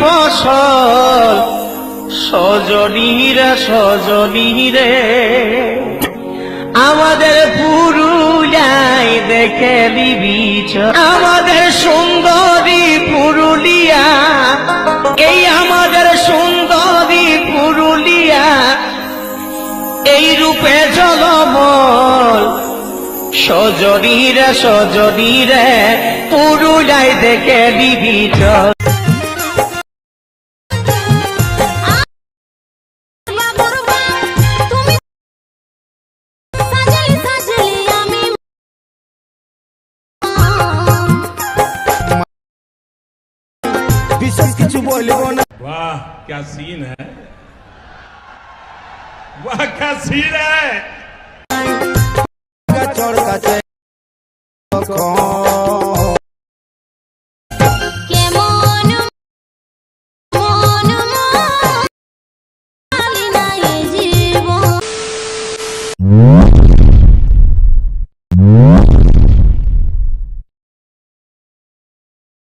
ফসল সজনীরা সজনীরে আমাদের পুরুলিয়ায় দেখে দিবি আমাদের সুন্দরী পুরুলিয়া এই আমাদের সুন্দরী পুরুলিয়া এই রূপে ঝলমল সজনীরা সজনীরে পুরুলিয়ায় দেখে দিবি वाह क्या सीन है, वाह क्या सीन है। কেমন